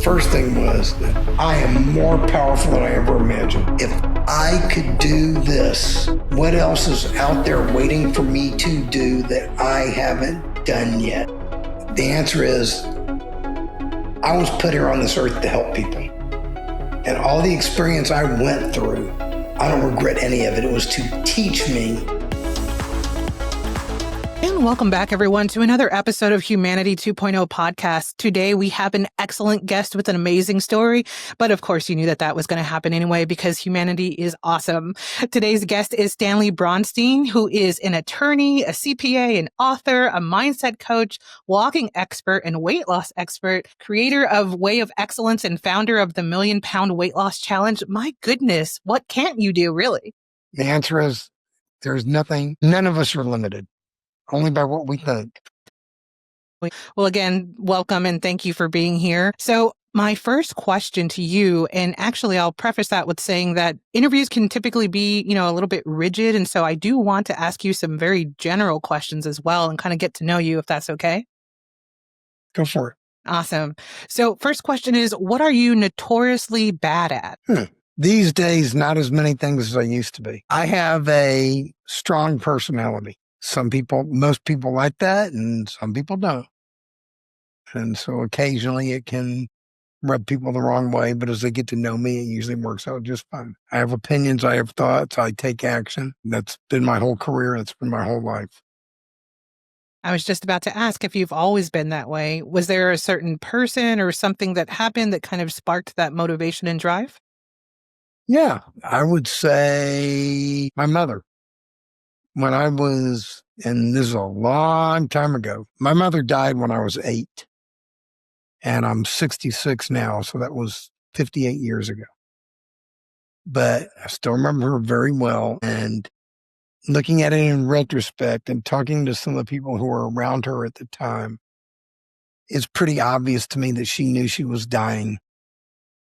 First thing was that I am more powerful than I ever imagined. If I could do this, what else is out there waiting for me to do that I haven't done yet? The answer is, I was put here on this earth to help people. And all the experience I went through, I don't regret any of it. It was to teach me. And welcome back, everyone, to another episode of Humanity 2.0 podcast. Today, we have an excellent guest with an amazing story. But of course, you knew that that was going to happen anyway, because humanity is awesome. Today's guest is Stanley Bronstein, who is an attorney, a CPA, an author, a mindset coach, walking expert, and weight loss expert, creator of Way of Excellence and founder of the £1 Million Weight Loss Challenge. My goodness, what can't you do, really? The answer is, there's nothing. None of us are limited. Only by what we think. Well, again, welcome and thank you for being here. So my first question to you, and actually I'll preface that with saying that interviews can typically be, a little bit rigid. And so I do want to ask you some very general questions as well and kind of get to know you, if that's okay. Go for it. Awesome. So first question is, what are you notoriously bad at? These days, not as many things as I used to be. I have a strong personality. Most people like that, and some people don't. And so occasionally it can rub people the wrong way, but as they get to know me, it usually works out just fine. I have opinions, I have thoughts, I take action. That's been my whole career. That's been my whole life. I was just about to ask if you've always been that way. Was there a certain person or something that happened that kind of sparked that motivation and drive? Yeah, I would say my mother. When I was, and this is a long time ago, my mother died when I was 8. And I'm 66 now, so that was 58 years ago. But I still remember her very well. And looking at it in retrospect and talking to some of the people who were around her at the time, it's pretty obvious to me that she knew she was dying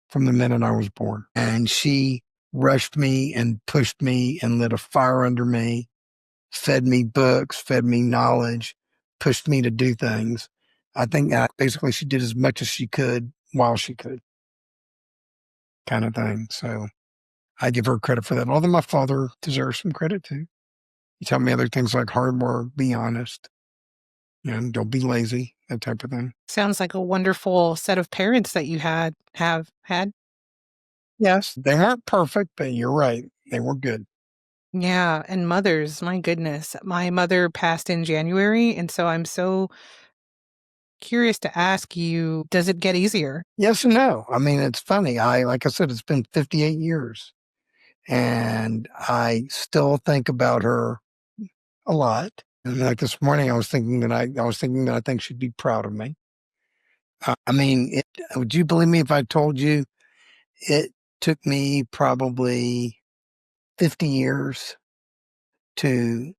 from the minute I was born. And she rushed me and pushed me and lit a fire under me, fed me books, fed me knowledge, pushed me to do things. I think that basically she did as much as she could while she could, kind of thing. So I give her credit for that. Although my father deserves some credit too. He taught me other things like hard work, be honest, and don't be lazy, that type of thing. Sounds like a wonderful set of parents that you have had. Yes, they weren't perfect, but you're right. They were good. Yeah, and mothers, my goodness. My mother passed in January, and so I'm so curious to ask you, does it get easier? Yes and no. I mean, it's funny. Like I said, it's been 58 years, and I still think about her a lot. And like this morning, I was thinking that I think she'd be proud of me. Would you believe me if I told you it took me probably 50 years to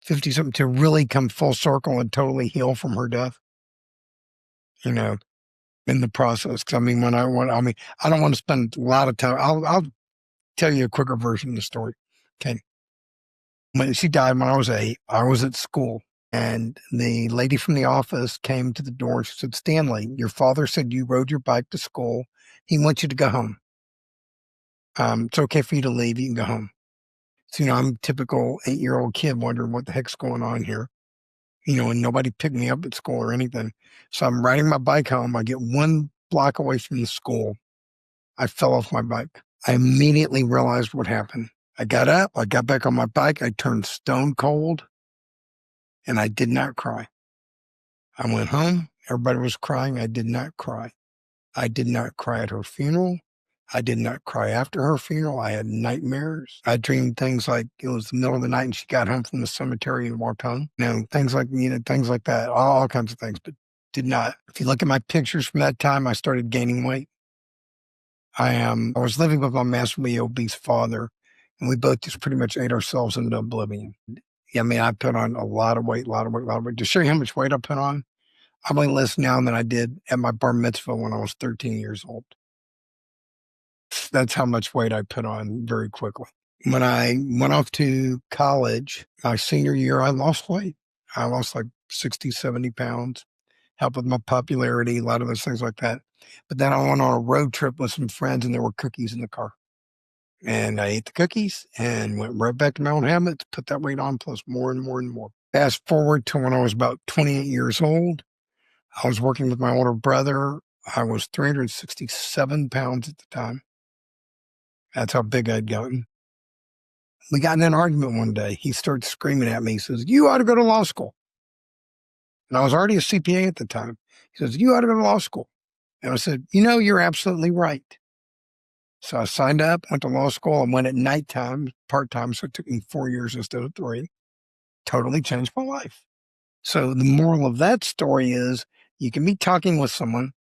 50 something to really come full circle and totally heal from her death, in the process. Cause I don't want to spend a lot of time. I'll tell you a quicker version of the story. Okay. When she died when I was 8, I was at school and the lady from the office came to the door and she said, "Stanley, your father said you rode your bike to school. He wants you to go home. It's okay for you to leave. You can go home." So, I'm a typical 8-year-old kid wondering what the heck's going on here, and nobody picked me up at school or anything. So I'm riding my bike home. I get 1 block away from the school. I fell off my bike. I immediately realized what happened. I got up, I got back on my bike. I turned stone cold and I did not cry. I went home. Everybody was crying. I did not cry. I did not cry at her funeral. I did not cry after her funeral. I had nightmares. I dreamed things like it was the middle of the night and she got home from the cemetery and walked home. Things like that, all kinds of things, but did not. If you look at my pictures from that time, I started gaining weight. I was living with my massively obese father, and we both just pretty much ate ourselves into oblivion. I put on a lot of weight. To show you how much weight I put on, I'm weighing less now than I did at my bar mitzvah when I was 13 years old. That's how much weight I put on very quickly. When I went off to college, my senior year, I lost weight. I lost like 60, 70 pounds, helped with my popularity, a lot of those things like that. But then I went on a road trip with some friends and there were cookies in the car. And I ate the cookies and went right back to my old habits, put that weight on plus more and more and more. Fast forward to when I was about 28 years old. I was working with my older brother. I was 367 pounds at the time. That's how big I'd gotten. We got in an argument one day. He started screaming at me. He says, "You ought to go to law school." And I was already a CPA at the time. He says, "You ought to go to law school." And I said, "You're absolutely right." So I signed up, went to law school, and went at nighttime, part-time. So it took me 4 years instead of 3. Totally changed my life. So the moral of that story is you can be talking with someone.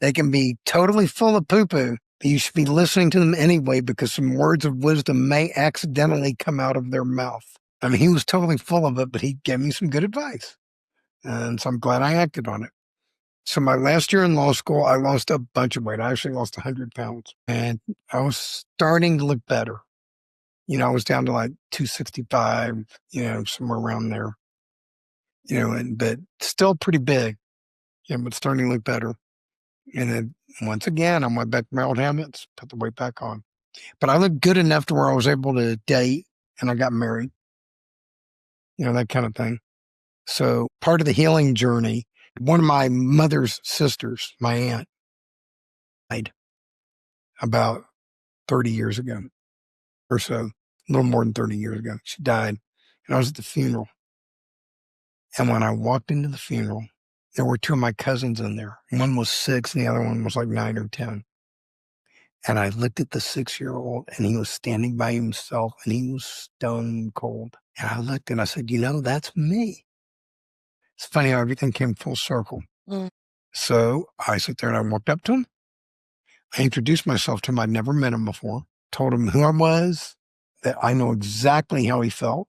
They can be totally full of poo-poo, but you should be listening to them anyway because some words of wisdom may accidentally come out of their mouth. I mean, he was totally full of it, but he gave me some good advice. And so I'm glad I acted on it. So my last year in law school, I lost a bunch of weight. I actually lost 100 pounds and I was starting to look better. I was down to like 265, somewhere around there, but still pretty big, but starting to look better. And then once again, I went back to my old habits, put the weight back on. But I looked good enough to where I was able to date and I got married, that kind of thing. So part of the healing journey, one of my mother's sisters, my aunt, died about 30 years ago or so, a little more than 30 years ago. She died and I was at the funeral. And when I walked into the funeral, there were 2 of my cousins in there. One was 6 and the other one was like 9 or 10. And I looked at the 6-year-old and he was standing by himself and he was stone cold. And I looked and I said, that's me. It's funny how everything came full circle. Mm. So I sat there and I walked up to him. I introduced myself to him. I'd never met him before. Told him who I was, that I know exactly how he felt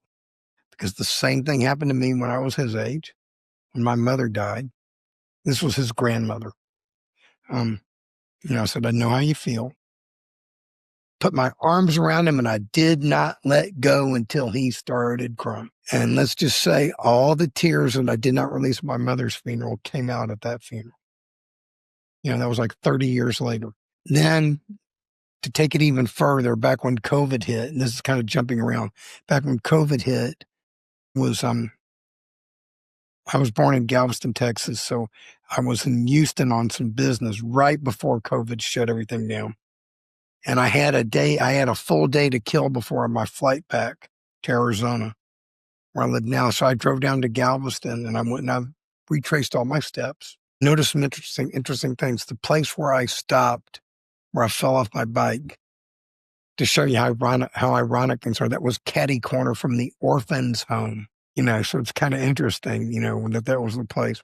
because the same thing happened to me when I was his age, when my mother died. This was his grandmother. I said, "I know how you feel." Put my arms around him and I did not let go until he started crying. And let's just say all the tears that I did not release at my mother's funeral came out at that funeral. That was like 30 years later. Then to take it even further, back when COVID hit, and this is kind of jumping around, back when COVID hit was, I was born in Galveston, Texas. So I was in Houston on some business right before COVID shut everything down. And I had a full day to kill before my flight back to Arizona, where I live now. So I drove down to Galveston and I went and I retraced all my steps. Noticed some interesting things. The place where I stopped, where I fell off my bike, to show you how ironic things are, that was catty corner from the orphan's home. So it's kind of interesting, that was the place.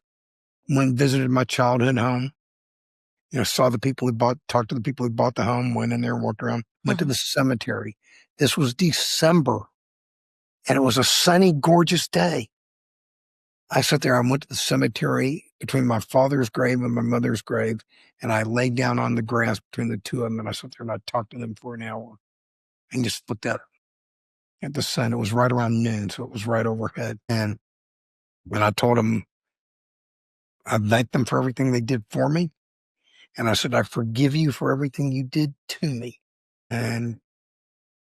Went and visited my childhood home. Saw the people talked to the people who bought the home, went in there, walked around, went to the cemetery. This was December and it was a sunny, gorgeous day. I sat there, I went to the cemetery between my father's grave and my mother's grave, and I laid down on the grass between the 2 of them, and I sat there and I talked to them for an hour and just looked at the sun. It was right around noon, so it was right overhead. And when I told them, I thanked them for everything they did for me. And I said, "I forgive you for everything you did to me." And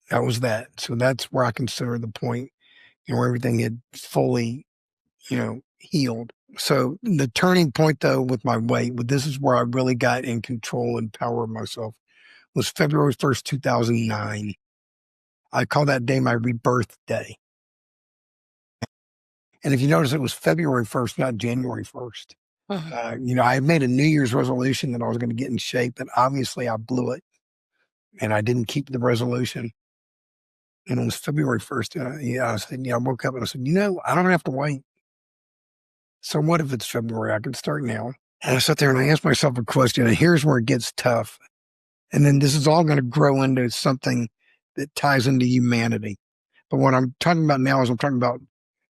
that was that. So that's where I consider the point, where everything had fully, healed. So the turning point though, with my weight, this is where I really got in control and power of myself, was February 1st, 2009. I call that day my rebirth day. And if you notice, it was February 1st, not January 1st. I had made a New Year's resolution that I was going to get in shape, but obviously I blew it and I didn't keep the resolution. And it was February 1st. I said, I woke up and I said, I don't have to wait. So what if it's February? I can start now. And I sat there and I asked myself a question, and here's where it gets tough. And then this is all going to grow into something that ties into humanity. But what I'm talking about now is I'm talking about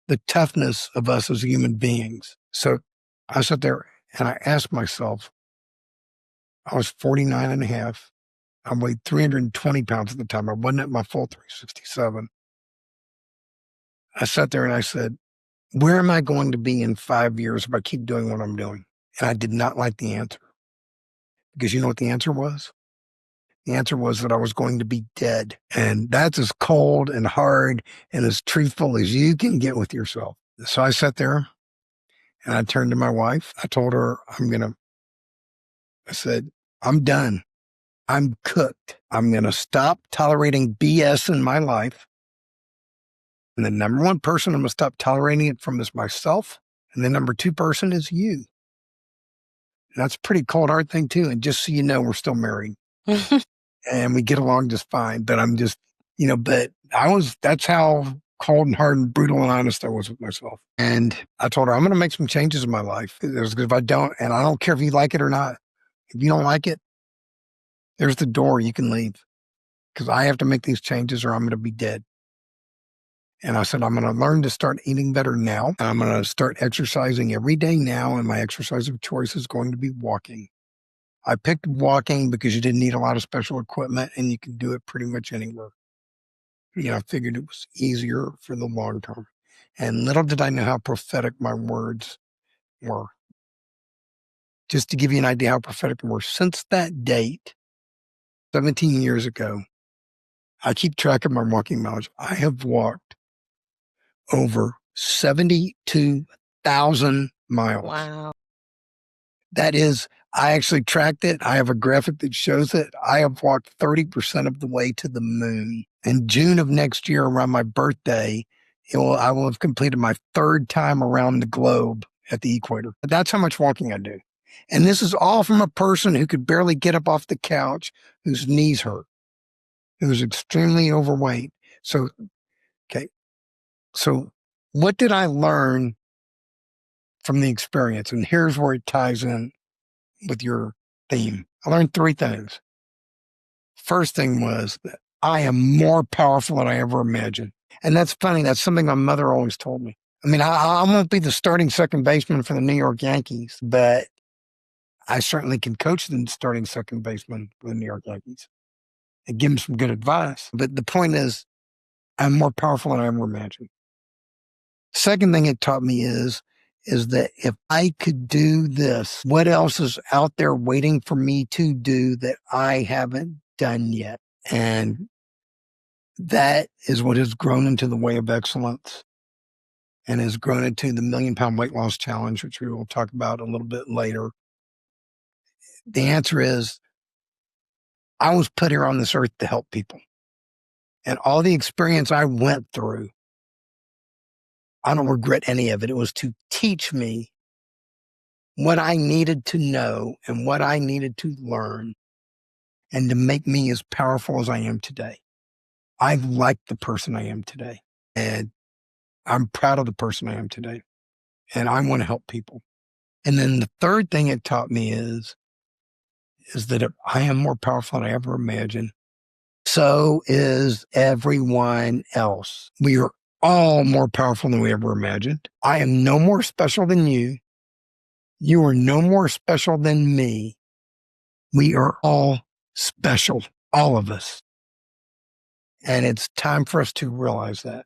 the toughness of us as human beings. So I sat there and I asked myself, I was 49 and a half. I weighed 320 pounds at the time. I wasn't at my full 367. I sat there and I said, where am I going to be in 5 years if I keep doing what I'm doing? And I did not like the answer. Because you know what the answer was? The answer was that I was going to be dead. And that's as cold and hard and as truthful as you can get with yourself. So I sat there and I turned to my wife. I told her, I said, I'm done. I'm cooked. I'm going to stop tolerating BS in my life. And the number one person I'm going to stop tolerating it from is myself. And the number two person is you. And that's a pretty cold, hard thing too. And just so you know, we're still married and we get along just fine. But I'm just, but that's how cold and hard and brutal and honest I was with myself. And I told her, I'm going to make some changes in my life. Because if I don't, and I don't care if you like it or not, if you don't like it, there's the door. You can leave. Because I have to make these changes or I'm going to be dead. And I said, I'm going to learn to start eating better now. And I'm going to start exercising every day now. And my exercise of choice is going to be walking. I picked walking because you didn't need a lot of special equipment and you can do it pretty much anywhere. I figured it was easier for the long term. And little did I know how prophetic my words were. Just to give you an idea how prophetic they were, since that date, 17 years ago, I keep track of my walking mileage. I have walked over 72,000 miles. Wow. That is, I actually tracked it. I have a graphic that shows it. I have walked 30% of the way to the moon. In June of next year, around my birthday, I will have completed my third time around the globe at the equator. That's how much walking I do. And this is all from a person who could barely get up off the couch, whose knees hurt, who's extremely overweight. So what did I learn from the experience? And here's where it ties in with your theme. I learned three things. First thing was that I am more powerful than I ever imagined. And that's funny. That's something my mother always told me. I mean, I won't be the starting second baseman for the New York Yankees, but I certainly can coach the starting second baseman for the New York Yankees and give him some good advice. But the point is, I'm more powerful than I ever imagined. Second thing it taught me is that if I could do this, what else is out there waiting for me to do that I haven't done yet? And that is what has grown into the Way of Excellence and has grown into the £1,000,000 Weight Loss Challenge, which we will talk about a little bit later. The answer is, I was put here on this earth to help people. And all the experience I went through, I don't regret any of it. It was to teach me what I needed to know and what I needed to learn and to make me as powerful as I am today. I like the person I am today, and I'm proud of the person I am today, and I want to help people. And then the third thing it taught me is that if I am more powerful than I ever imagined, so is everyone else. We are all more powerful than we ever imagined. I am no more special than you. You are no more special than me. We are all special, all of us. And it's time for us to realize that.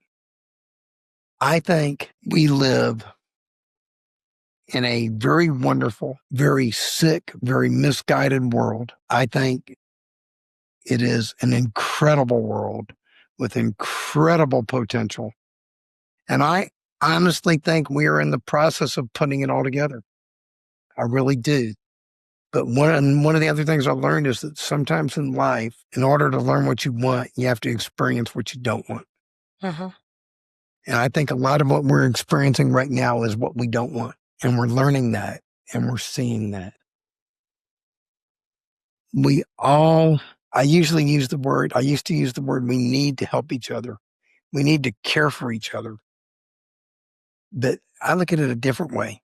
I think we live in a very wonderful, very sick, very misguided world. I think it is an incredible world with incredible potential. And I honestly think we are in the process of putting it all together. I really do. But one of the other things I learned is that sometimes in life, in order to learn what you want, you have to experience what you don't want. Uh-huh. And I think a lot of what we're experiencing right now is what we don't want. And we're learning that and we're seeing that. I used to use the word, we need to help each other. We need to care for each other. But I look at it a different way.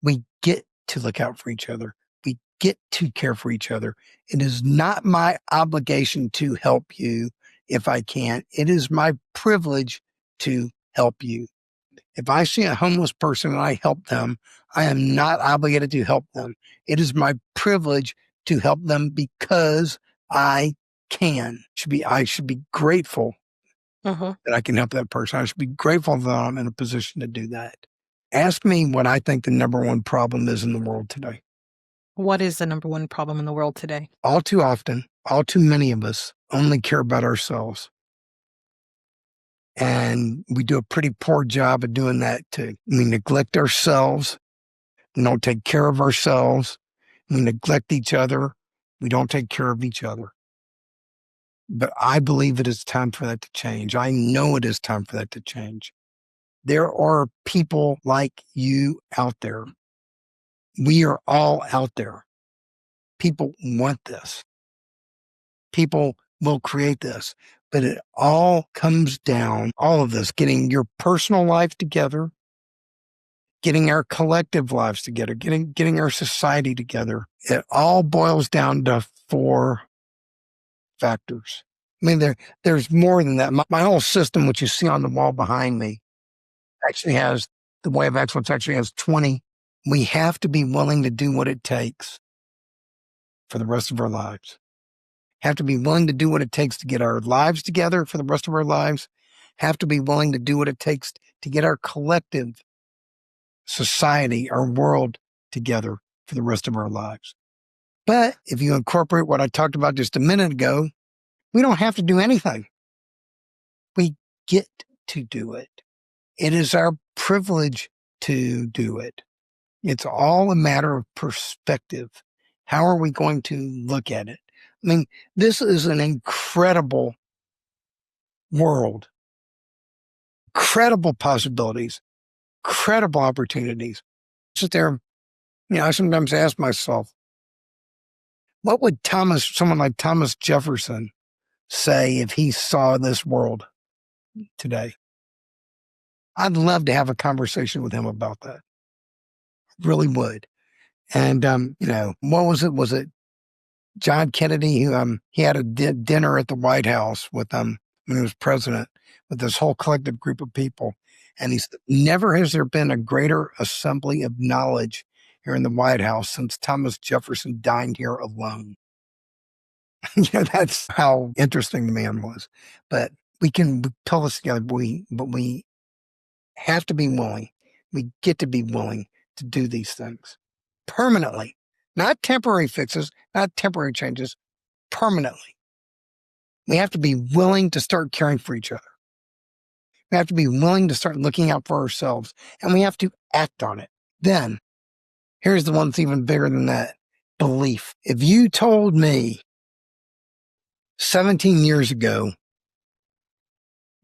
We get to look out for each other. We get to care for each other. It is not my obligation to help you if I can. It is my privilege to help you. If I see a homeless person and I help them, I am not obligated to help them. It is my privilege to help them because I can. I should be grateful that I can help that person. I should be grateful that I'm in a position to do that. Ask me what I think the number one problem is in the world today. What is the number one problem in the world today? All too often, all too many of us only care about ourselves. And we do a pretty poor job of doing that too. We neglect ourselves. We don't take care of ourselves. We neglect each other. We don't take care of each other. But I believe it is time for that to change. I know it is time for that to change. There are people like you out there. We are all out there. People want this. People will create this. But it all comes down, all of this, getting your personal life together, getting our collective lives together, getting our society together. It all boils down to 4 factors. I mean, there's more than that. My whole system, which you see on the wall behind me, actually has the way of excellence actually has 20. We have to be willing to do what it takes for the rest of our lives. Have to be willing to do what it takes to get our lives together for the rest of our lives. Have to be willing to do what it takes to get our collective society, our world together for the rest of our lives. But if you incorporate what I talked about just a minute ago, we don't have to do anything. We get to do it. It is our privilege to do it. It's all a matter of perspective. How are we going to look at it? I mean, this is an incredible world, incredible possibilities, incredible opportunities. Sit there, I sometimes ask myself, what would someone like Thomas Jefferson say if he saw this world today? I'd love to have a conversation with him about that. Really would. And, what was it? Was it John Kennedy, who he had a dinner at the White House with when he was president, with this whole collective group of people. And he said, never has there been a greater assembly of knowledge here in the White House since Thomas Jefferson dined here alone. That's how interesting the man was. But we can pull this together, but we have to be willing. We get to be willing to do these things permanently, not temporary fixes, not temporary changes, permanently. We have to be willing to start caring for each other. We have to be willing to start looking out for ourselves, and we have to act on it. Then, here's the one that's even bigger than that: belief. If you told me 17 years ago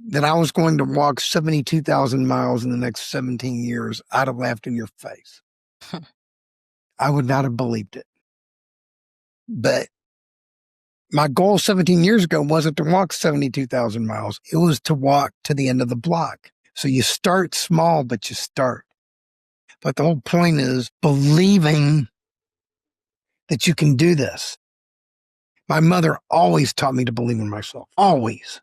that I was going to walk 72,000 miles in the next 17 years, I'd have laughed in your face. I would not have believed it. But my goal 17 years ago wasn't to walk 72,000 miles. It was to walk to the end of the block. So you start small, but you start. But the whole point is believing that you can do this. My mother always taught me to believe in myself. Always.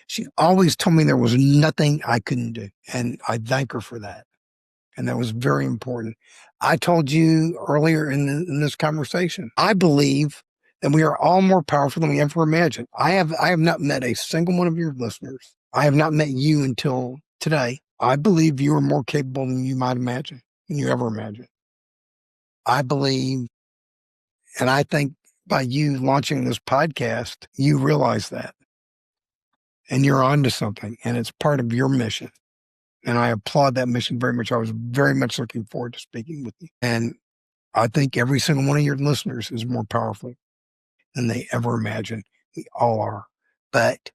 She always told me there was nothing I couldn't do. And I thank her for that. And that was very important. I told you earlier in this conversation, I believe that we are all more powerful than we ever imagined. I have not met a single one of your listeners. I have not met you until today. I believe you are more capable than you might imagine, than you ever imagined. I believe, and I think by you launching this podcast, you realize that. And you're on to something, and it's part of your mission. And I applaud that mission very much. I was very much looking forward to speaking with you. And I think every single one of your listeners is more powerful than they ever imagined. We all are. But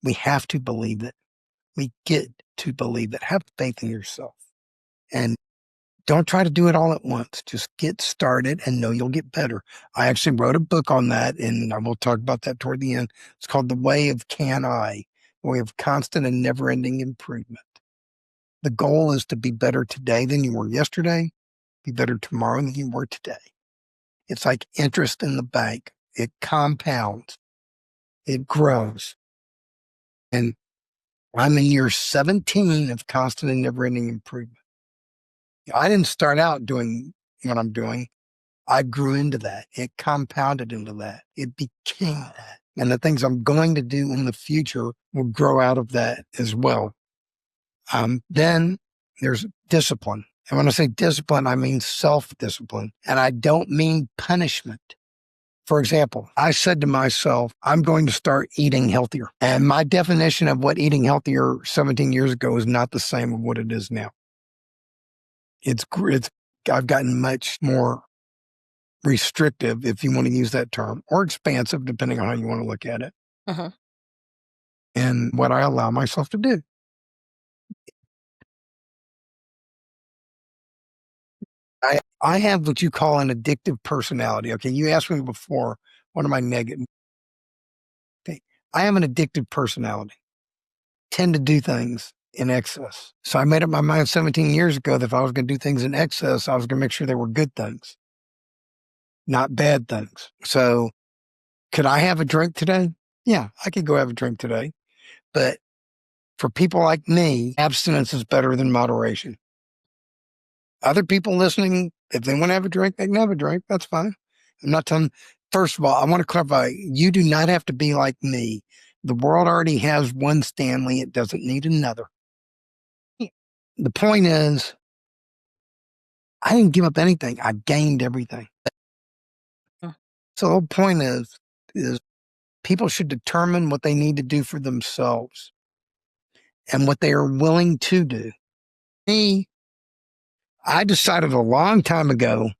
we have to believe it. We get to believe it. Have faith in yourself. And don't try to do it all at once. Just get started and know you'll get better. I actually wrote a book on that, and I will talk about that toward the end. It's called The Way of Can I, The Way of Constant and Never-Ending Improvement. The goal is to be better today than you were yesterday, be better tomorrow than you were today. It's like interest in the bank. It compounds. It grows. And I'm in year 17 of constant and never-ending improvement. I didn't start out doing what I'm doing. I grew into that. It compounded into that. It became that. And the things I'm going to do in the future will grow out of that as well. Then there's discipline. And when I say discipline, I mean self-discipline. And I don't mean punishment. For example, I said to myself, I'm going to start eating healthier. And my definition of what eating healthier 17 years ago is not the same of what it is now. I've gotten much more restrictive, if you want to use that term, or expansive, depending on how you want to look at it, and what I allow myself to do. I have what you call an addictive personality. Okay, you asked me before, what am I negative? Okay, I have an addictive personality. Tend to do things in excess. So I made up my mind 17 years ago that if I was going to do things in excess, I was going to make sure they were good things, not bad things. So could I have a drink today? Yeah, I could go have a drink today. But for people like me, abstinence is better than moderation. Other people listening, if they want to have a drink, they can have a drink. That's fine. I'm not telling. First of all, I want to clarify, you do not have to be like me. The world already has one Stanley. It doesn't need another. The point is, I didn't give up anything. I gained everything. So the whole point is people should determine what they need to do for themselves and what they are willing to do. Me, I decided a long time ago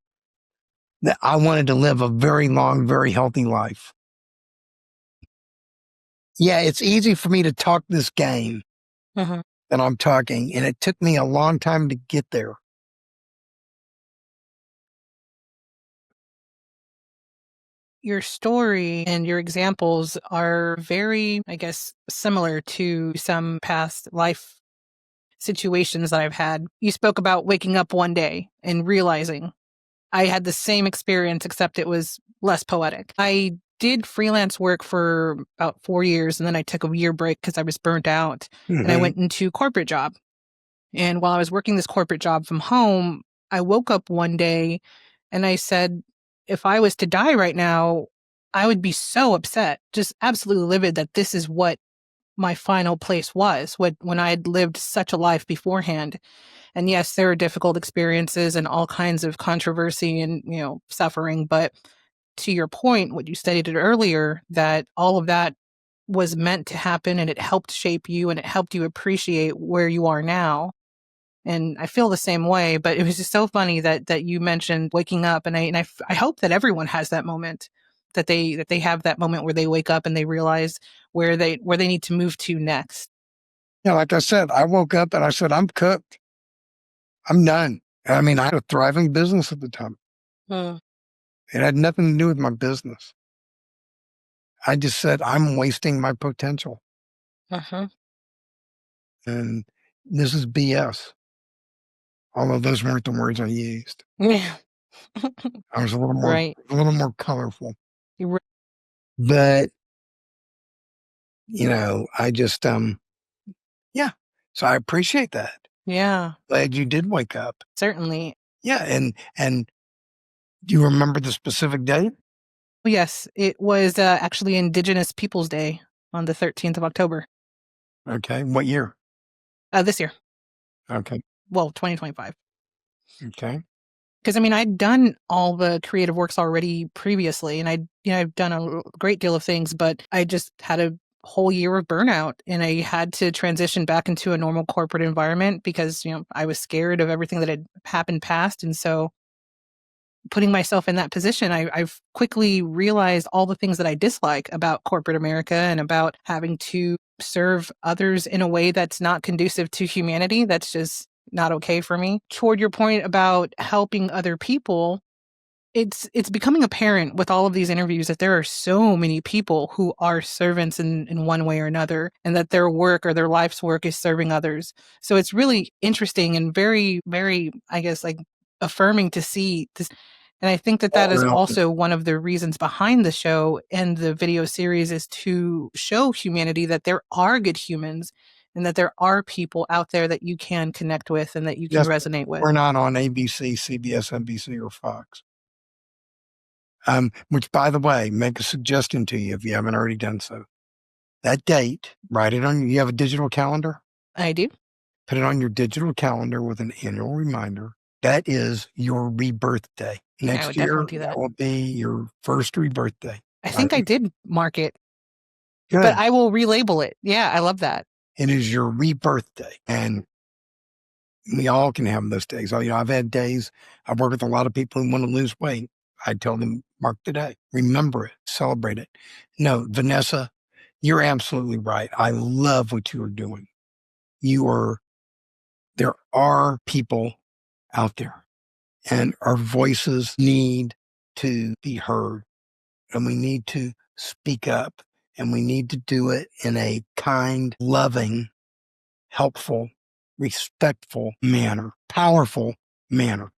that I wanted to live a very long, very healthy life. Yeah, it's easy for me to talk this game that I'm talking, and it took me a long time to get there. Your story and your examples are very, I guess, similar to some past life situations that I've had. You spoke about waking up one day and realizing. I had the same experience, except it was less poetic. I did freelance work for about 4 years, and then I took a year break because I was burnt out, and I went into corporate job. And while I was working this corporate job from home, I woke up one day and I said, if I was to die right now, I would be so upset, just absolutely livid that this is what my final place was, when I had lived such a life beforehand. And yes, there are difficult experiences and all kinds of controversy and, suffering. But to your point, what you stated earlier, that all of that was meant to happen and it helped shape you and it helped you appreciate where you are now. And I feel the same way, but it was just so funny that you mentioned waking up, and I hope that everyone has that moment, that they have that moment where they wake up and they realize where they need to move to next. Yeah, like I said, I woke up and I said, I'm cooked. I'm done. I mean, I had a thriving business at the time. It had nothing to do with my business. I just said, I'm wasting my potential. And this is BS. Although those weren't the words I used. Yeah. I was a little more, Right. a little more colorful. You're right. But, I just, yeah. So I appreciate that. Yeah, Glad you did wake up. certainly. Yeah. And do you remember the specific date? Yes, it was actually Indigenous Peoples Day on the 13th of October. Okay. What year? This year. Okay. Well, 2025. Okay. Because I'd done all the creative works already previously, and I've done a great deal of things, but I just had a whole year of burnout, and I had to transition back into a normal corporate environment because I was scared of everything that had happened past, and so putting myself in that position, I've quickly realized all the things that I dislike about corporate America and about having to serve others in a way that's not conducive to humanity. That's just not okay for me. Toward your point about helping other people, it's becoming apparent with all of these interviews that there are so many people who are servants in one way or another, and that their work or their life's work is serving others. So it's really interesting and very, very, I guess, like affirming to see this. And I think that is also one of the reasons behind the show and the video series, is to show humanity that there are good humans and that there are people out there that you can connect with and that you can resonate with. We're not on ABC, CBS, NBC, or Fox. Which, by the way, make a suggestion to you if you haven't already done so. That date, write it on. You have a digital calendar? I do. Put it on your digital calendar with an annual reminder. That is your rebirth day. I Next would year, definitely do that that. will be your first rebirth day. I think I did mark it, but Good. I will relabel it. Yeah, I love that. It is your rebirth day. And we all can have those days. I've had days, I've worked with a lot of people who want to lose weight. I tell them, mark the day, remember it, celebrate it. No, Vanessa, you're absolutely right. I love what you are doing. There are people out there, and our voices need to be heard, and we need to speak up, and we need to do it in a kind, loving, helpful, respectful manner, powerful manner,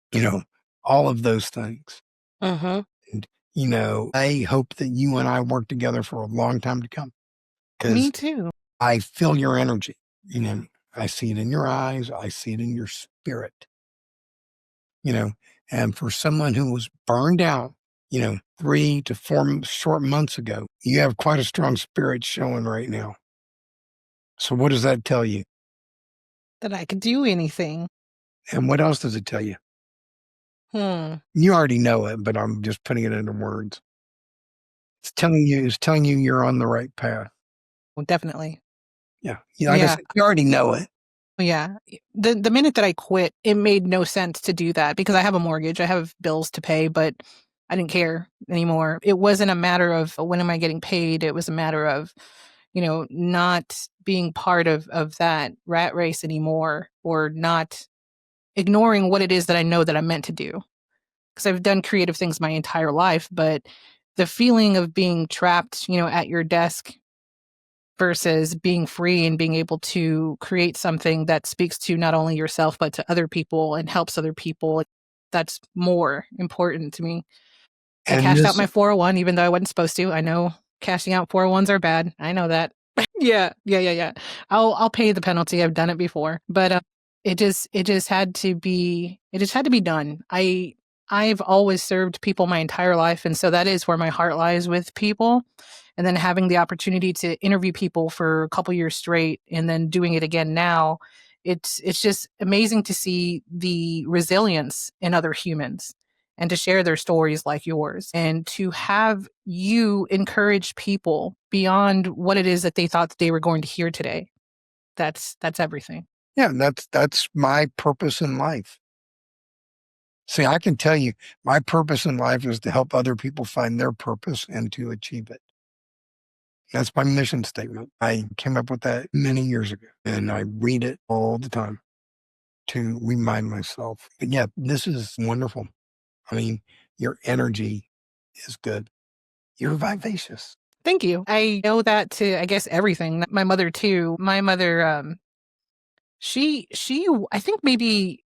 all of those things. Mm-hmm. And, I hope that you and I work together for a long time to come Me because too. I feel your energy. I see it in your eyes. I see it in your spirit, you know, and for someone who was burned out, 3 to 4 short months ago, you have quite a strong spirit showing right now. So what does that tell you? That I could do anything. And what else does it tell you? Hmm. You already know it, but I'm just putting it into words. It's telling you you're on the right path. Well, definitely. Yeah. Like I Yeah. said, you already know it. Yeah. The minute that I quit, it made no sense to do that because I have a mortgage, I have bills to pay, but I didn't care anymore. It wasn't a matter of when am I getting paid? It was a matter of, not being part of that rat race anymore or not ignoring what it is that I know that I'm meant to do. Because I've done creative things my entire life, but the feeling of being trapped, at your desk versus being free and being able to create something that speaks to not only yourself but to other people and helps other people, that's more important to me. I And cashed out this, my 401 even though I wasn't supposed to. I know cashing out 401s are bad. I know that. Yeah. I'll pay the penalty. I've done it before. But it just had to be done. I've always served people my entire life, and so that is where my heart lies with people. And then having the opportunity to interview people for a couple years straight and then doing it again now, it's just amazing to see the resilience in other humans and to share their stories like yours and to have you encourage people beyond what it is that they thought that they were going to hear today. That's everything. yeah, that's my purpose in life. See, I can tell you my purpose in life is to help other people find their purpose and to achieve it. That's my mission statement. I came up with that many years ago and I read it all the time to remind myself. But yeah, this is wonderful. I mean, your energy is good. You're vivacious. Thank you. I know that to I guess everything. My mother too. My mother she I think maybe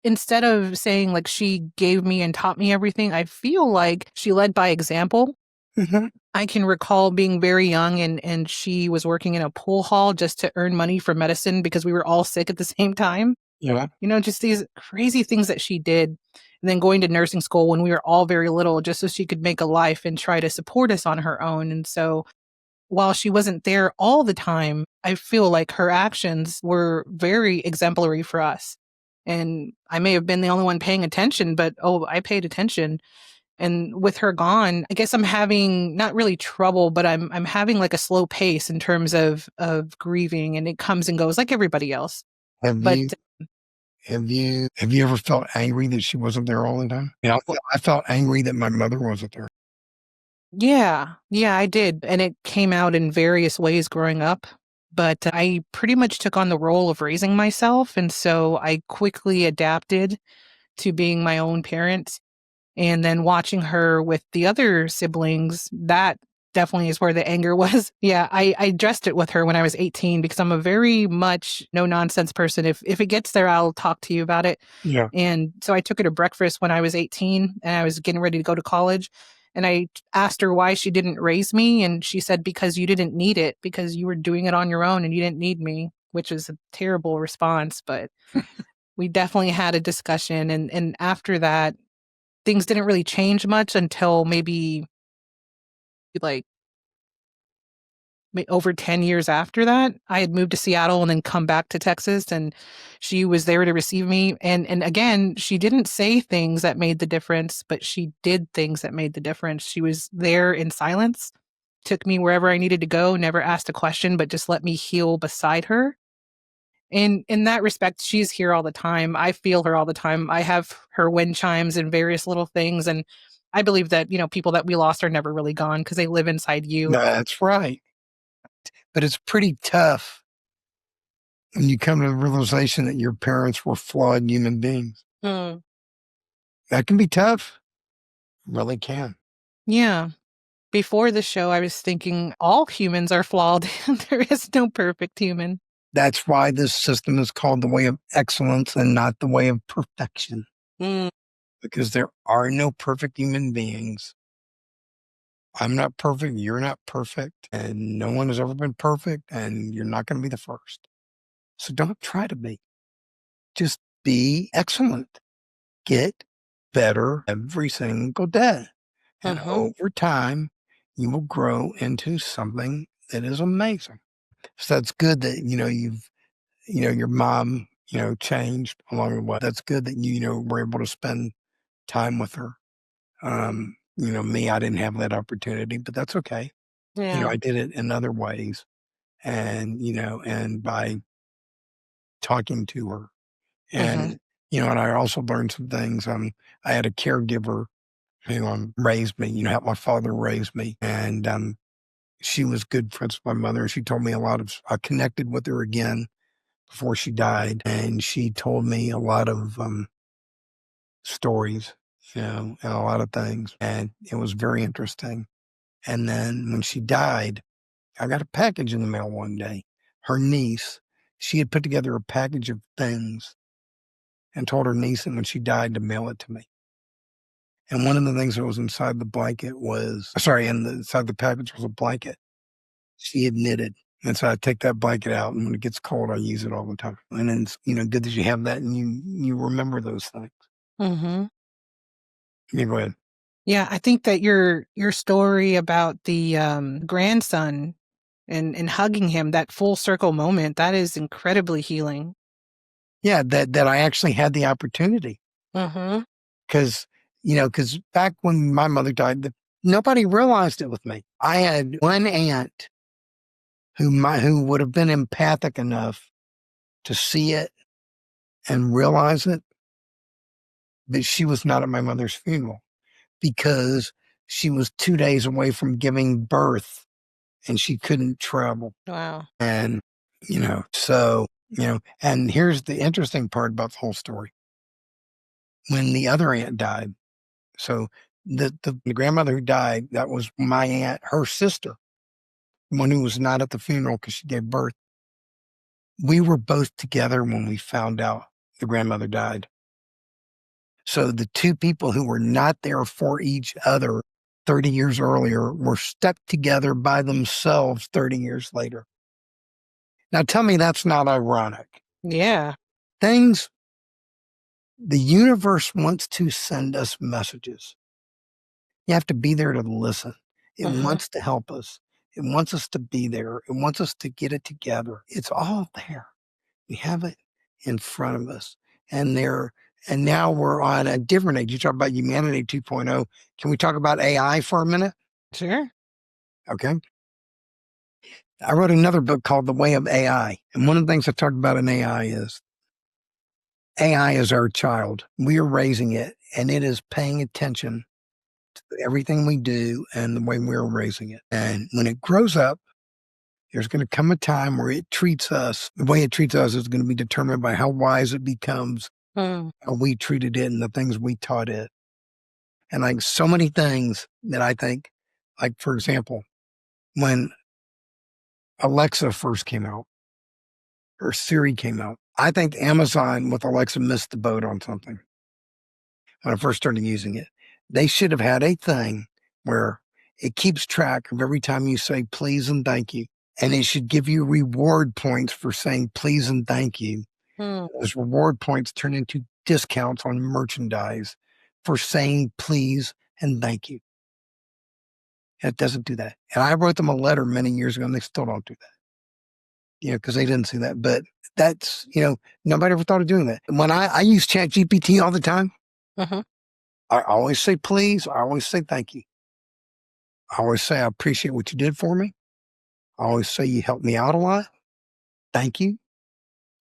instead of saying like she gave me and taught me everything, I feel like she led by example. Mhm. I can recall being very young and she was working in a pool hall just to earn money for medicine because we were all sick at the same time. Yeah. Just these crazy things that she did. And then going to nursing school when we were all very little just so she could make a life and try to support us on her own. And so while she wasn't there all the time, I feel like her actions were very exemplary for us. And I may have been the only one paying attention, but I paid attention. And with her gone, I guess I'm having not really trouble, but I'm having like a slow pace in terms of grieving, and it comes and goes like everybody else. Have But you have you ever felt angry that she wasn't there all the time? Yeah, I felt angry that my mother wasn't there. yeah, I did. And it came out in various ways growing up. But I pretty much took on the role of raising myself. And so I quickly adapted to being my own parent. And then watching her with the other siblings, that definitely is where the anger was. Yeah, I addressed it with her when I was 18 because I'm a very much no nonsense person. If it gets there, I'll talk to you about it. Yeah. And so I took her to breakfast when I was 18 and I was getting ready to go to college. And I asked her why she didn't raise me. And she said, because you didn't need it, because you were doing it on your own and you didn't need me, which was a terrible response. But we definitely had a discussion. And after that, things didn't really change much until maybe like over 10 years after that. I had moved to Seattle and then come back to Texas, and she was there to receive me. And again, she didn't say things that made the difference, but she did things that made the difference. She was there in silence, took me wherever I needed to go, never asked a question, but just let me heal beside her. And in that respect, she's here all the time. I feel her all the time. I have her wind chimes and various little things. And I believe that, people that we lost are never really gone because they live inside you. That's right. But it's pretty tough when you come to the realization that your parents were flawed human beings. Mm. That can be tough. It really can. Yeah. Before the show, I was thinking all humans are flawed. There is no perfect human. That's why this system is called the way of excellence and not the way of perfection. Mm. Because there are no perfect human beings. I'm not perfect. You're not perfect. And no one has ever been perfect. And you're not going to be the first. So don't try to be. Just be excellent. Get better every single day. And over time, you will grow into something that is amazing. So that's good that, your mom, changed along the way. That's good that were able to spend time with her. Me, I didn't have that opportunity, but that's okay. Yeah. I did it in other ways and by talking to her. And, and I also learned some things. I had a caregiver who raised me, helped my father raise me. And she was good friends with my mother. She told me I connected with her again before she died. And she told me a lot of stories, and a lot of things. And it was very interesting. And then when she died, I got a package in the mail one day. Her niece, she had put together a package of things and told her niece that when she died to mail it to me. And one of the things that was inside the blanket inside the package was a blanket she had knitted. And so I take that blanket out, and when it gets cold, I use it all the time. And then it's, good that you have that and you remember those things. Mm-hmm. Yeah, go ahead. Yeah, I think that your story about the grandson and hugging him, that full circle moment, that is incredibly healing. Yeah, that I actually had the opportunity. Mm-hmm. Because back when my mother died, nobody realized it with me. I had one aunt who would have been empathic enough to see it and realize it, but she was not at my mother's funeral because she was 2 days away from giving birth and she couldn't travel. Wow. And, and here's the interesting part about the whole story. When the other aunt died, so the grandmother who died, that was my aunt, her sister, the one who was not at the funeral because she gave birth. We were both together when we found out the grandmother died. So the two people who were not there for each other 30 years earlier were stuck together by themselves 30 years later. Now tell me that's not ironic. Yeah. The universe wants to send us messages. You have to be there to listen. It wants to help us. It wants us to be there. It wants us to get it together. It's all there. We have it in front of us. And now we're on a different age. You talk about humanity 2.0. Can we talk about AI for a minute? Sure. Okay. I wrote another book called The Way of AI. And one of the things I talk about in AI is our child. We are raising it, and it is paying attention to everything we do and the way we're raising it. And when it grows up, there's going to come a time where the way it treats us is going to be determined by how wise it becomes, how we treated it, and the things we taught it. And like so many things that I think, like, for example, when Alexa first came out or Siri came out, I think Amazon with Alexa missed the boat on something when I first started using it. They should have had a thing where it keeps track of every time you say please and thank you. And it should give you reward points for saying please and thank you. Those reward points turn into discounts on merchandise for saying please and thank you. And it doesn't do that. And I wrote them a letter many years ago and they still don't do that. Because they didn't see that. But that's, nobody ever thought of doing that. When I use ChatGPT all the time, Mm-hmm. I always say please. I always say thank you. I always say I appreciate what you did for me. I always say you helped me out a lot. Thank you.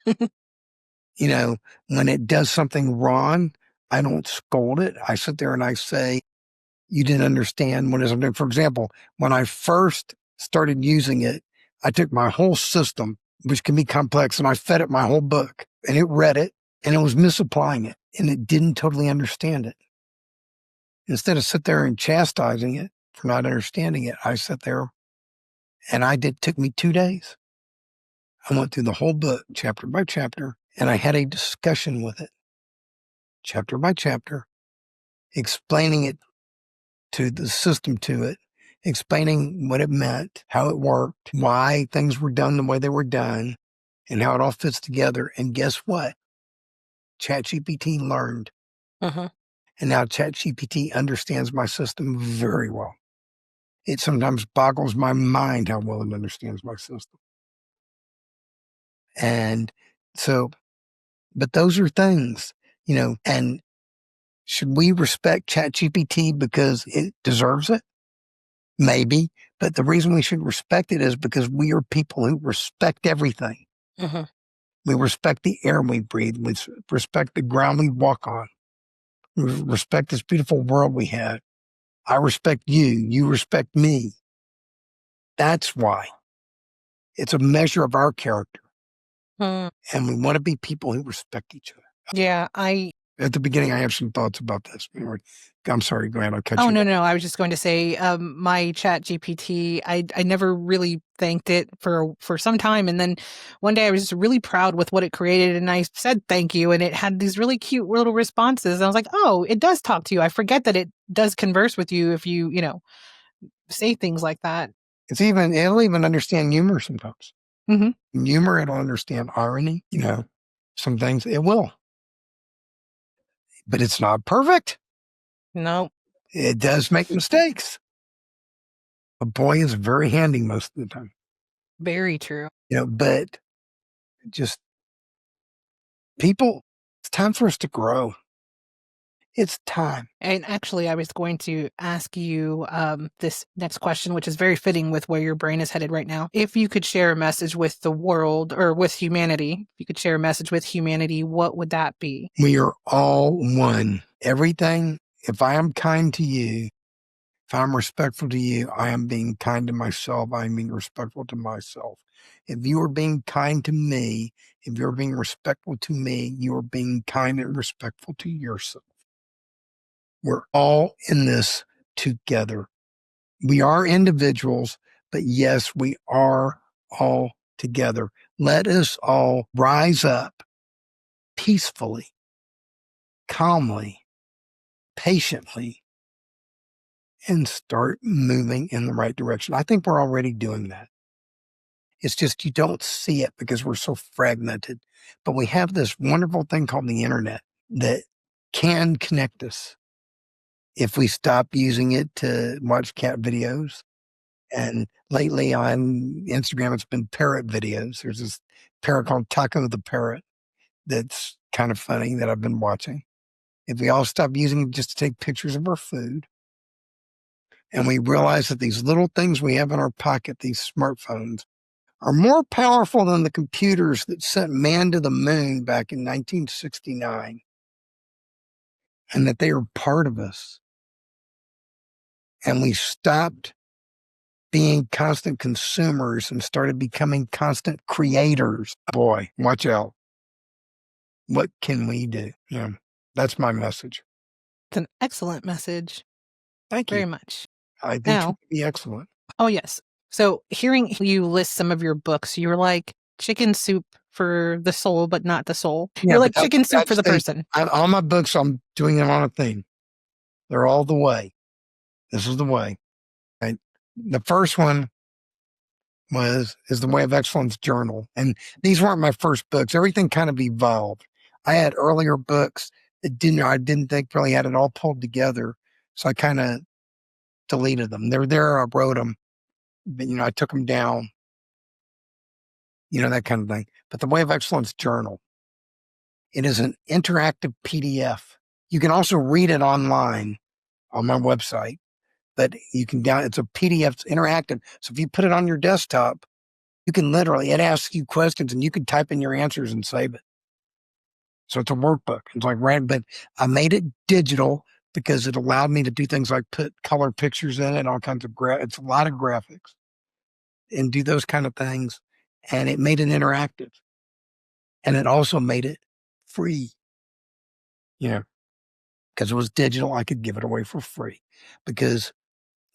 When it does something wrong, I don't scold it. I sit there and I say, you didn't understand what it is I'm doing. For example, when I first started using it, I took my whole system, which can be complex, and I fed it my whole book, and it read it, and it was misapplying it, and it didn't totally understand it. Instead of sit there and chastising it for not understanding it, I sat there, and took me 2 days. I went through the whole book, chapter by chapter, and I had a discussion with it, chapter by chapter, explaining it to the system to it, explaining what it meant, how it worked, why things were done the way they were done, and how it all fits together. And guess what? ChatGPT learned. Mm-hmm. And now ChatGPT understands my system very well. It sometimes boggles my mind how well it understands my system. And so, but those are things, and should we respect ChatGPT because it deserves it? Maybe. But the reason we should respect it is because we are people who respect everything. Mm-hmm. We respect the air we breathe. We respect the ground we walk on. We respect this beautiful world we have. I respect you. You respect me. That's why. It's a measure of our character. Mm. And we want to be people who respect each other. Yeah, At the beginning, I have some thoughts about this. I'm sorry, go ahead. I'll cut Oh, you. no. I was just going to say, my Chat GPT, I never really thanked it for some time. And then one day I was just really proud with what it created. And I said, thank you. And it had these really cute little responses. I was like, oh, it does talk to you. I forget that it does converse with you if you, say things like that. It'll even understand humor sometimes. Mm-hmm. Humor, it'll understand irony, some things it will. But it's not perfect. No. It does make mistakes. A boy is very handy most of the time. Very true. But just people, it's time for us to grow. It's time. And actually, I was going to ask you this next question, which is very fitting with where your brain is headed right now. If you could share a message with the world or with humanity, if you could share a message with humanity, what would that be? We are all one. Everything, if I am kind to you, if I'm respectful to you, I am being kind to myself. I am being respectful to myself. If you are being kind to me, if you're being respectful to me, you are being kind and respectful to yourself. We're all in this together. We are individuals, but yes, we are all together. Let us all rise up peacefully, calmly, patiently, and start moving in the right direction. I think we're already doing that. It's just you don't see it because we're so fragmented. But we have this wonderful thing called the internet that can connect us if we stop using it to watch cat videos. And lately on Instagram, it's been parrot videos. There's this parrot called Taco the Parrot that's kind of funny that I've been watching. If we all stop using it just to take pictures of our food, and we realize that these little things we have in our pocket, these smartphones, are more powerful than the computers that sent man to the moon back in 1969, and that they are part of us. And we stopped being constant consumers and started becoming constant creators. Boy, watch out. What can we do? Yeah, that's my message. It's an excellent message. Thank you. Very much. I think Now, it would be excellent. Oh, yes. So hearing you list some of your books, you're like chicken soup for the soul, but not the soul. Yeah, You're like chicken soup for the person. All my books, I'm doing them on a theme. They're all the way. This is the way. Right? The first one is the Way of Excellence Journal. And these weren't my first books. Everything kind of evolved. I had earlier books that I didn't think really had it all pulled together. So I kind of deleted them. They're there. I wrote them, but I took them down. That kind of thing. But the Way of Excellence Journal, it is an interactive PDF. You can also read it online on my website, but you can it's a PDF, it's interactive. So if you put it on your desktop, you can literally, it asks you questions and you can type in your answers and save it. So it's a workbook. It's like, right, but I made it digital because it allowed me to do things like put color pictures in it, all kinds of it's a lot of graphics and do those kind of things. And it made it interactive. And it also made it free, because it was digital. I could give it away for free because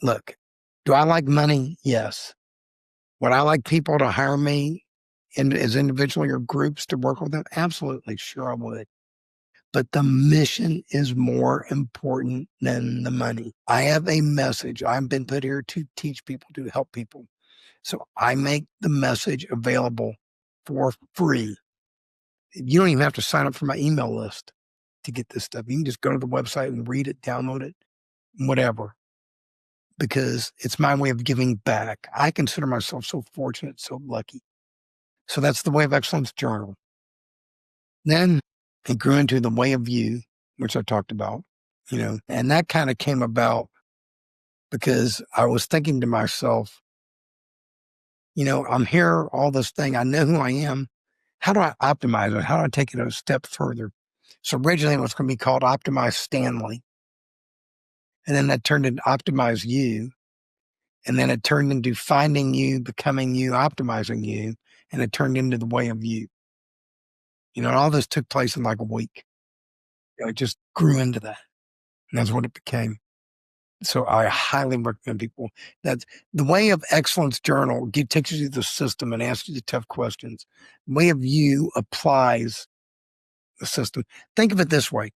look, do I like money? Yes. Would I like people to hire me as individually or groups to work with them? Absolutely. Sure, I would. But the mission is more important than the money. I have a message. I've been put here to teach people, to help people. So I make the message available for free. You don't even have to sign up for my email list to get this stuff. You can just go to the website and read it, download it, whatever, because it's my way of giving back. I consider myself so fortunate, so lucky. So that's the Way of Excellence Journal. Then it grew into the Way of You, which I talked about, and that kind of came about because I was thinking to myself, I'm here, all this thing. I know who I am. How do I optimize it? How do I take it a step further? So originally it was going to be called Optimize Stanley. And then that turned into Optimize You. And then it turned into Finding You, Becoming You, Optimizing You. And it turned into the Way of You. And all this took place in like a week. It just grew into that. And that's what it became. So I highly recommend people. That's the Way of Excellence Journal. Takes you through the system and asks you the tough questions. Way of You applies the system. Think of it this way.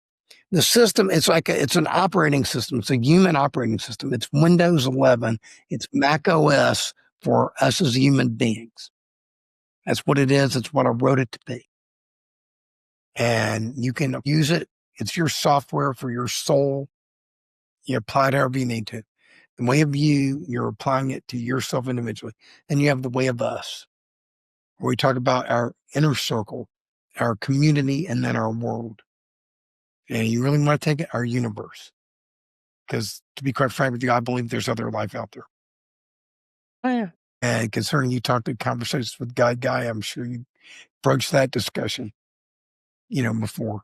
The system, it's an operating system. It's a human operating system. It's Windows 11. It's Mac OS for us as human beings. That's what it is. It's what I wrote it to be. And you can use it. It's your software for your soul. You apply it however you need to. The Way of You, you're applying it to yourself individually. And you have the Way of Us, where we talk about our inner circle, our community, and then our world. And you really want to take it, our universe. Because to be quite frank with you, I believe there's other life out there. Oh, yeah. And concerning you talked to conversations with Guy, I'm sure you broached that discussion, before.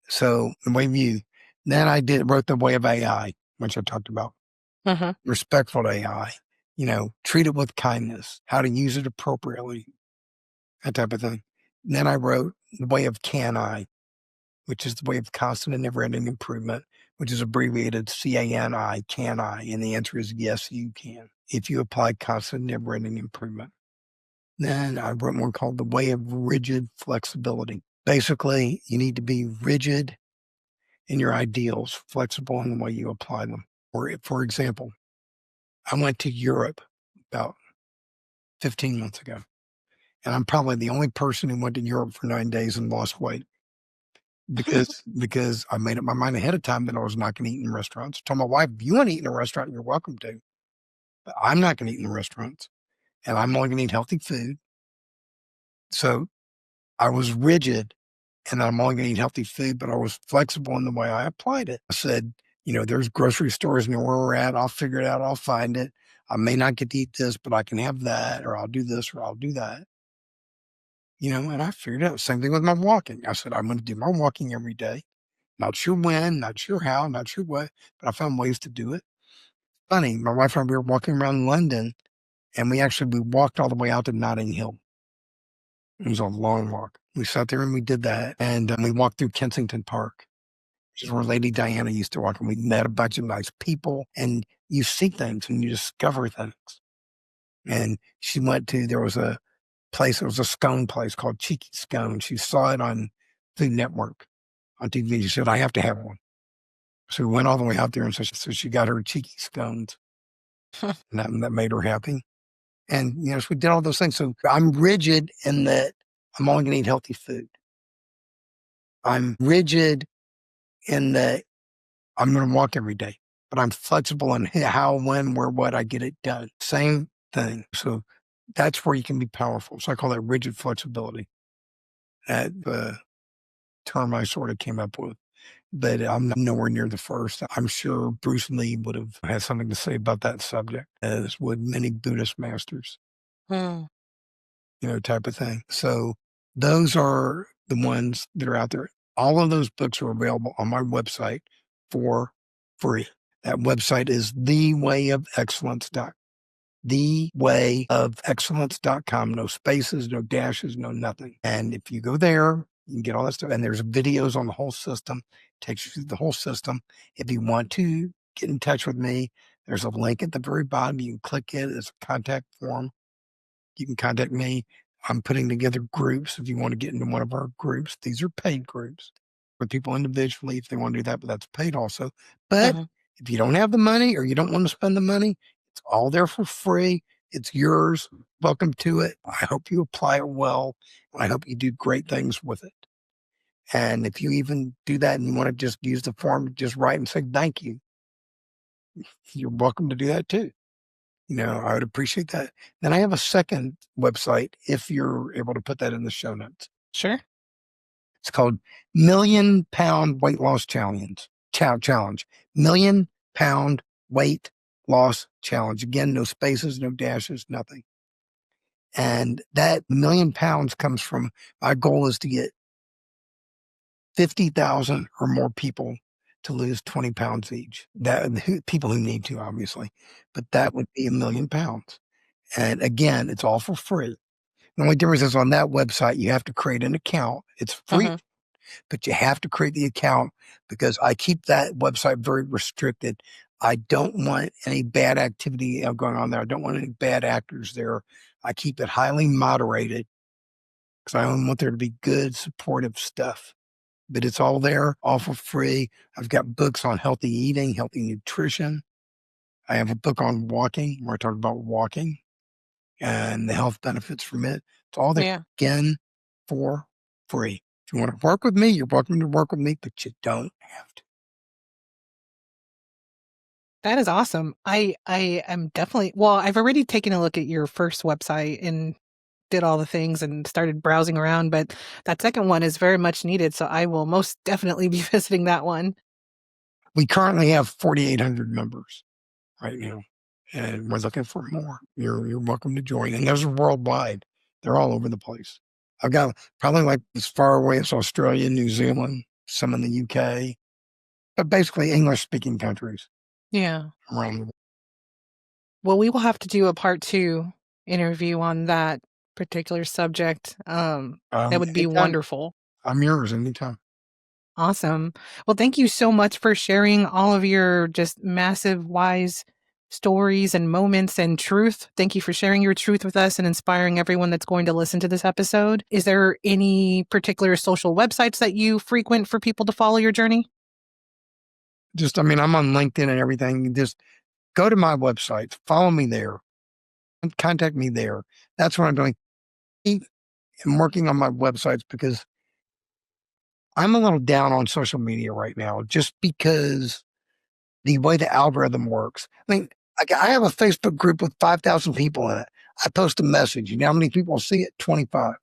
So the Way of You. Then I wrote the Way of AI, which I talked about. Respectful to AI, treat it with kindness, how to use it appropriately, that type of thing. And then I wrote the Way of Can I, which is the way of constant and never-ending improvement, which is abbreviated CANI, can I? And the answer is yes, you can, if you apply constant and never-ending improvement. Then I wrote one called the Way of Rigid Flexibility. Basically, you need to be rigid in your ideals, flexible in the way you apply them. Or, for example, I went to Europe about 15 months ago, and I'm probably the only person who went to Europe for 9 days and lost weight. Because I made up my mind ahead of time that I was not going to eat in restaurants. I told my wife, if you want to eat in a restaurant, you're welcome to. But I'm not going to eat in restaurants. And I'm only going to eat healthy food. So I was rigid and I'm only going to eat healthy food, but I was flexible in the way I applied it. I said, there's grocery stores near where we're at. I'll figure it out. I'll find it. I may not get to eat this, but I can have that, or I'll do this, or I'll do that. And I figured it out. Same thing with my walking. I said, I'm going to do my walking every day. Not sure when, not sure how, not sure what, but I found ways to do it. Funny, my wife and I, we were walking around London, and we walked all the way out to Notting Hill. It was a long walk. We sat there and we did that, and we walked through Kensington Park, which is where Lady Diana used to walk, and we met a bunch of nice people, and you see things and you discover things. And there was a place, it was a scone place called Cheeky Scone. She saw it on Food Network on TV. She said, I have to have one. So we went all the way out there, and so she got her cheeky scones, and that made her happy. And, so we did all those things. So I'm rigid in that I'm only going to eat healthy food. I'm rigid in that I'm going to walk every day. but I'm flexible in how, when, where, what I get it done. Same thing. So that's where you can be powerful. So I call that rigid flexibility. That term I sort of came up with, but I'm nowhere near the first. I'm sure Bruce Lee would have had something to say about that subject, as would many Buddhist masters, type of thing. So those are the ones that are out there. All of those books are available on my website for free. That website is thewayofexcellence.com. No spaces, no dashes, no nothing. And if you go there, you can get all that stuff. And there's videos on the whole system. Takes you through the whole system. If you want to get in touch with me, there's a link at the very bottom. You can click it. It's a contact form. You can contact me. I'm putting together groups if you want to get into one of our groups. These are paid groups with people individually if they want to do that, but that's paid also. But if you don't have the money or you don't want to spend the money, it's all there for free. It's yours. Welcome to it. I hope you apply it well. I hope you do great things with it. And if you even do that and you want to just use the form, just write and say thank you. You're welcome to do that too. I would appreciate that. Then I have a second website if you're able to put that in the show notes. Sure. It's called Million Pound Weight Loss Challenge. Million Pound Weight Loss Challenge. Again, no spaces, no dashes, nothing. And that 1,000,000 pounds comes from, my goal is to get 50,000 or more people to lose 20 pounds each. People who need to, obviously, but that would be 1,000,000 pounds. And again, it's all for free. The only difference is on that website, you have to create an account. It's free, but you have to create the account because I keep that website very restricted. I don't want any bad activity going on there. I don't want any bad actors there. I keep it highly moderated because I only want there to be good, supportive stuff. But it's all there, all for free. I've got books on healthy eating, healthy nutrition. I have a book on walking where I talk about walking and the health benefits from it. It's all there again for free. If you want to work with me, you're welcome to work with me, but you don't have to. That is awesome. I am definitely, well, I've already taken a look at your first website and did all the things and started browsing around, but that second one is very much needed. So I will most definitely be visiting that one. We currently have 4,800 members right now, and we're looking for more. You're welcome to join. And those are worldwide. They're all over the place. I've got probably like as far away as Australia, New Zealand, some in the UK, but basically English-speaking countries. Yeah. Around the world. Well, we will have to do a part 2 interview on that particular subject. That would be wonderful. I'm yours anytime. Awesome. Well, thank you so much for sharing all of your just massive, wise stories and moments and truth. Thank you for sharing your truth with us and inspiring everyone that's going to listen to this episode. Is there any particular social websites that you frequent for people to follow your journey? I'm on LinkedIn and everything. Just go to my website, follow me there, and contact me there. That's what I'm doing. I'm working on my websites because I'm a little down on social media right now, just because the way the algorithm works. I have a Facebook group with 5,000 people in it. I post a message. You know how many people see it? 25.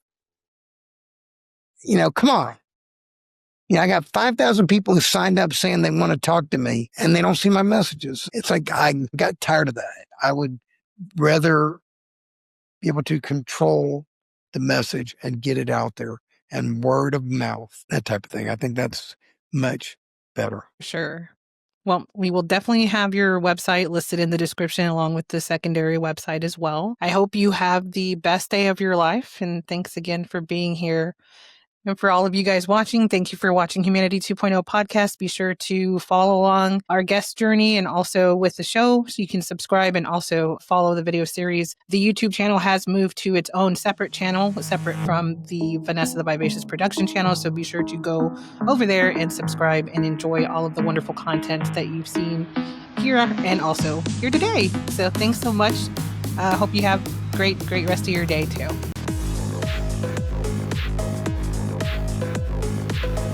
Come on. I got 5,000 people who signed up saying they want to talk to me and they don't see my messages. It's like, I got tired of that. I would rather be able to control the message and get it out there and word of mouth, that type of thing. I think that's much better. Sure. Well, we will definitely have your website listed in the description along with the secondary website as well. I hope you have the best day of your life. And thanks again for being here. And for all of you guys watching, thank you for watching Humanity 2.0 podcast. Be sure to follow along our guest journey and also with the show so you can subscribe and also follow the video series. The YouTube channel has moved to its own separate channel, separate from the Vanessa The Vivacious production channel. So be sure to go over there and subscribe and enjoy all of the wonderful content that you've seen here and also here today. So thanks so much. Hope you have great rest of your day too.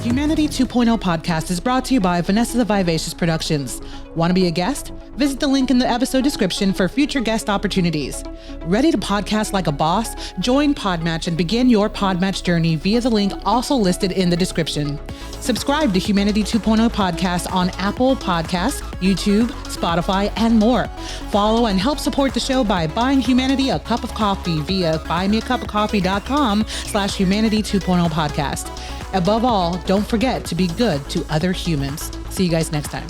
Humanity 2.0 podcast is brought to you by Vanessa The Vivacious Productions. Want to be a guest? Visit the link in the episode description for future guest opportunities. Ready to podcast like a boss? Join Podmatch and begin your Podmatch journey via the link also listed in the description. Subscribe to Humanity 2.0 Podcast on Apple Podcasts, YouTube, Spotify, and more. Follow and help support the show by buying Humanity a cup of coffee via buymeacupofcoffee.com/Humanity 2.0 Podcast. Above all, don't forget to be good to other humans. See you guys next time.